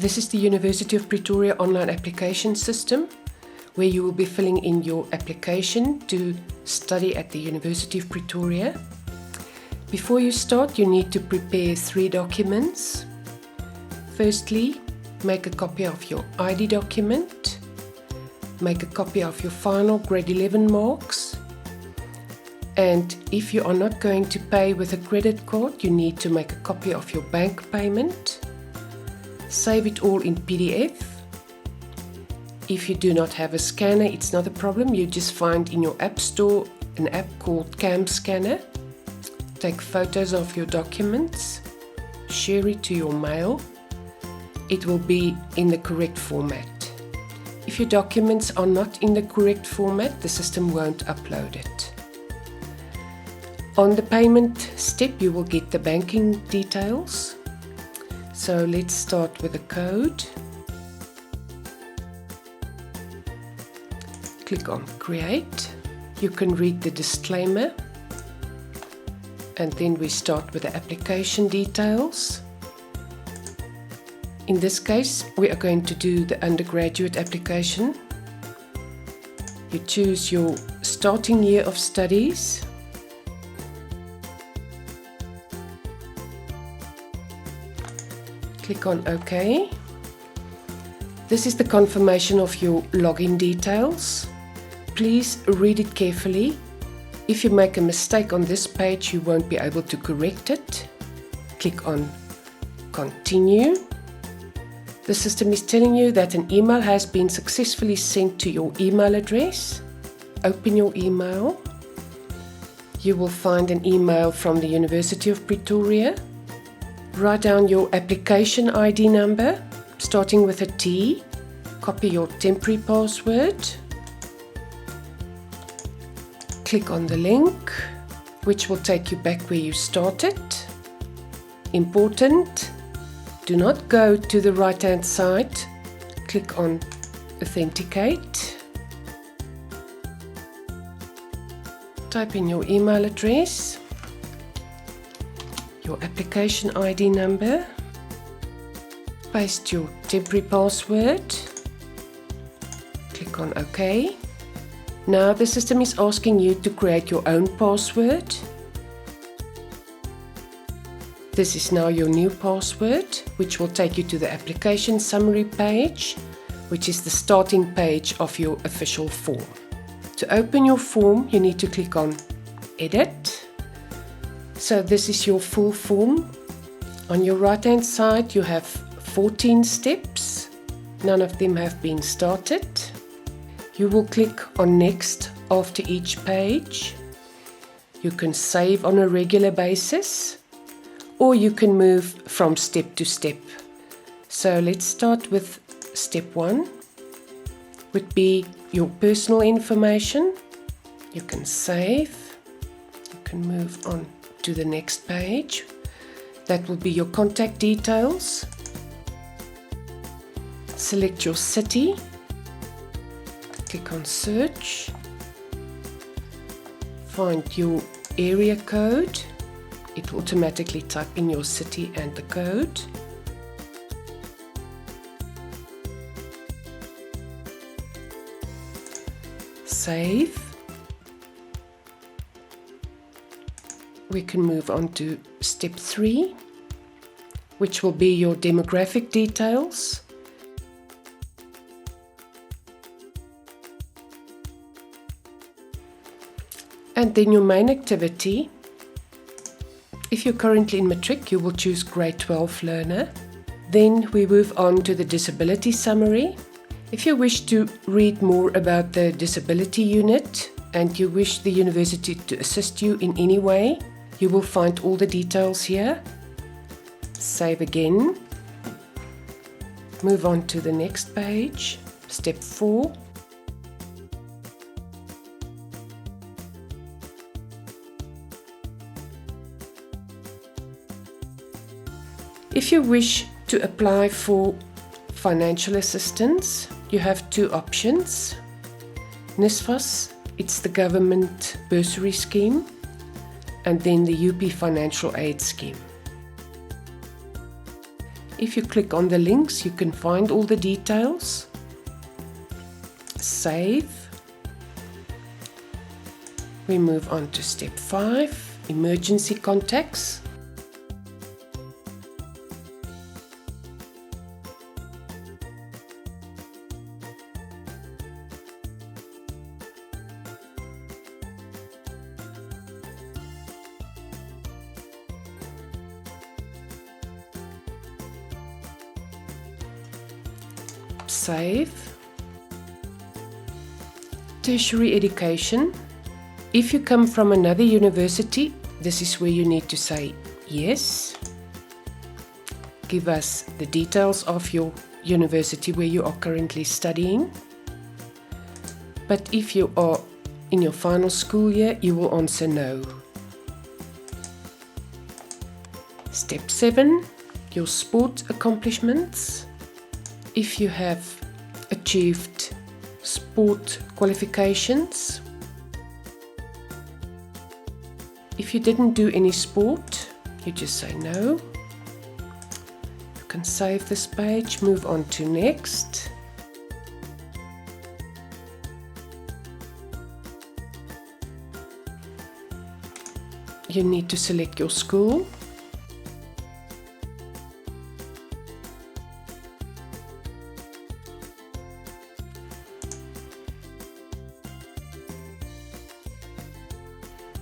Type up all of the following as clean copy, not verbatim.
This is the University of Pretoria online application system, where you will be filling in your application to study at the University of Pretoria. Before you start, you need to prepare 3 documents. Firstly, make a copy of your ID document, make a copy of your final grade 11 marks, and if you are not going to pay with a credit card, you need to make a copy of your bank payment. Save it all in PDF. If you do not have a scanner, it's not a problem. You just find in your app store an app called Cam Scanner. Take photos of your documents, share it to your mail. It will be in the correct format. If your documents are not in the correct format, the system won't upload it. On the payment step, you will get the banking details. So let's start with a code. Click on Create. You can read the disclaimer. And then we start with the application details. In this case, we are going to do the undergraduate application. You choose your starting year of studies. Click on OK. This is the confirmation of your login details. Please read it carefully. If you make a mistake on this page, you won't be able to correct it. Click on Continue. The system is telling you that an email has been successfully sent to your email address. Open your email. You will find an email from the University of Pretoria. Write down your application ID number, starting with a T. Copy your temporary password. Click on the link, which will take you back where you started. Important, do not go to the right-hand side. Click on Authenticate. Type in your email address, your application ID number, paste your temporary password, click on OK. Now the system is asking you to create your own password. This is now your new password, which will take you to the application summary page, which is the starting page of your official form. To open your form, you need to click on Edit. So this is your full form. On your right-hand side, you have 14 steps. None of them have been started. You will click on Next after each page. You can save on a regular basis, or you can move from step to step. So let's start with step 1, would be your personal information. You can save. You can move on to the next page. That will be your contact details. Select your city. Click on Search. Find your area code. It will automatically type in your city and the code. Save. We can move on to step 3, which will be your demographic details. And then your main activity. If you're currently in Matric, you will choose Grade 12 Learner. Then we move on to the disability summary. If you wish to read more about the disability unit and you wish the university to assist you in any way, you will find all the details here. Save again. Move on to the next page, step 4. If you wish to apply for financial assistance, you have 2 options. NSFAS, it's the government bursary scheme, and then the UP Financial Aid Scheme. If you click on the links, you can find all the details. Save. We move on to step 5, emergency contacts. Save. Tertiary education. If you come from another university, this is where you need to say yes. Give us the details of your university where you are currently studying. But if you are in your final school year, you will answer no. Step 7, your sport accomplishments. If you have achieved sport qualifications. If you didn't do any sport, you just say no. You can save this page, move on to next. You need to select your school.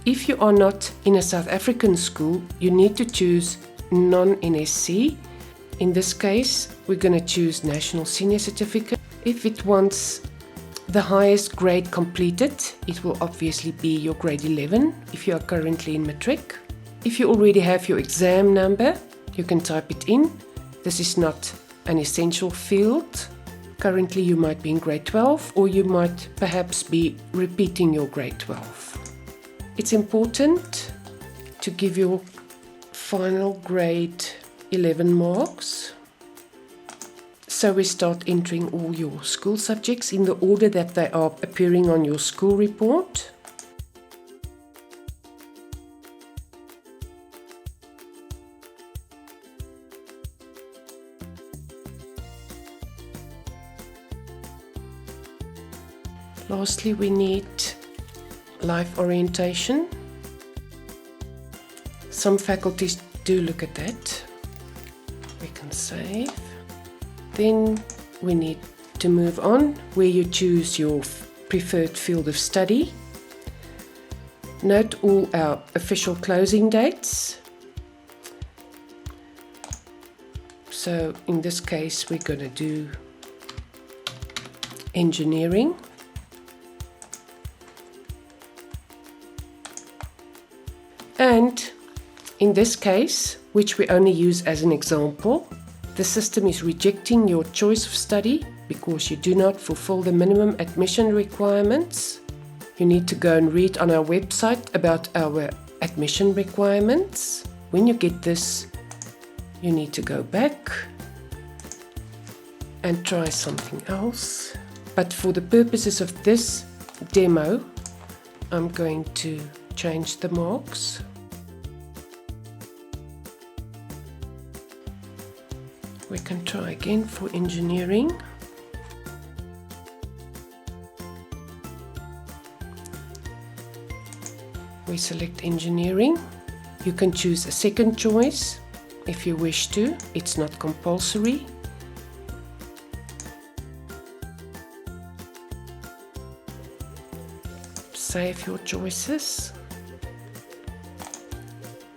If you are not in a South African school, you need to choose non-NSC. In this case, we're going to choose National Senior Certificate. If it wants the highest grade completed, it will obviously be your grade 11 if you are currently in matric. If you already have your exam number, you can type it in. This is not an essential field. Currently you might be in grade 12, or you might perhaps be repeating your grade 12. It's important to give your final grade 11 marks. So we start entering all your school subjects in the order that they are appearing on your school report. Lastly, we need life orientation. Some faculties do look at that. We can save. Then we need to move on where you choose your preferred field of study. Note all our official closing dates. So in this case, we're going to do engineering. And in this case, which we only use as an example, the system is rejecting your choice of study because you do not fulfill the minimum admission requirements. You need to go and read on our website about our admission requirements. When you get this, you need to go back and try something else. But for the purposes of this demo, I'm going to change the marks. We can try again for engineering. We select engineering. You can choose a second choice if you wish to. It's not compulsory. Save your choices.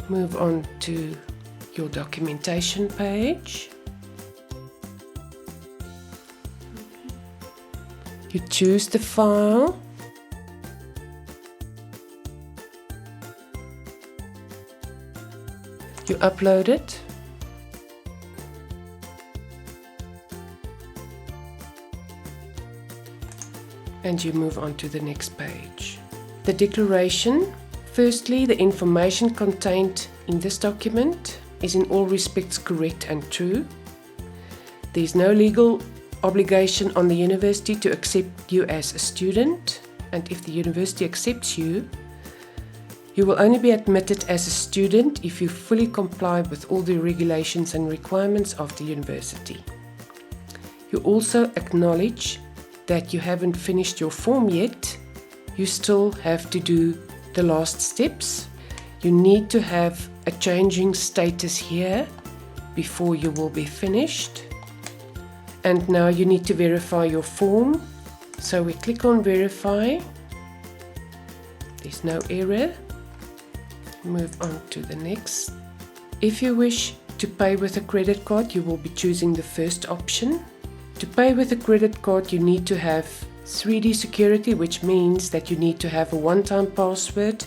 Move on to your documentation page. You choose the file. You upload it. And you move on to the next page. The declaration. Firstly, the information contained in this document is in all respects correct and true. There is no legal obligation on the university to accept you as a student, and if the university accepts you, You will only be admitted as a student if you fully comply with all the regulations and requirements of the university. You also acknowledge that you haven't finished your form yet. You still have to do the last steps. You need to have a changing status here before you will be finished. And now you need to verify your form. So we click on verify. There's no error. Move on to the next. If you wish to pay with a credit card, you will be choosing the first option. To pay with a credit card, you need to have 3D security, which means that you need to have a one-time password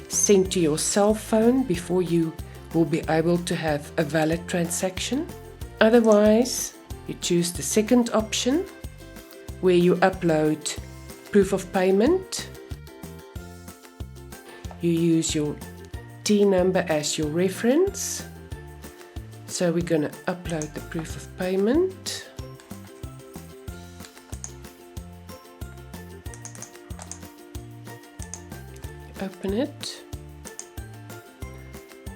sent to your cell phone before you will be able to have a valid transaction. Otherwise, you choose the second option, where you upload proof of payment. You use your T number as your reference. So we're going to upload the proof of payment. Open it.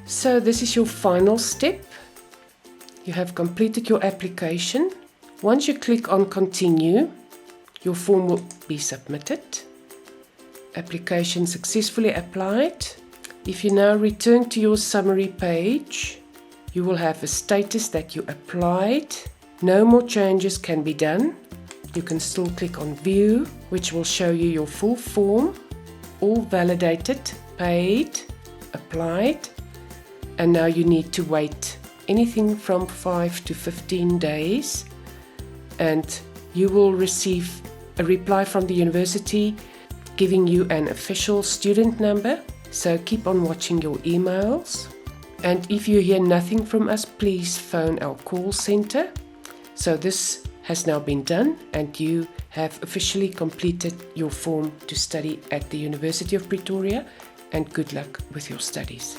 So this is your final step. You have completed your application. Once you click on continue, your form will be submitted. Application successfully applied. If you now return to your summary page, you will have a status that you applied. No more changes can be done. You can still click on view, which will show you your full form, all validated, paid, applied, and now you need to wait anything from 5 to 15 days, and you will receive a reply from the university giving you an official student number. So keep on watching your emails, and if you hear nothing from us, please phone our call center. So this has now been done, and you have officially completed your form to study at the University of Pretoria, and good luck with your studies.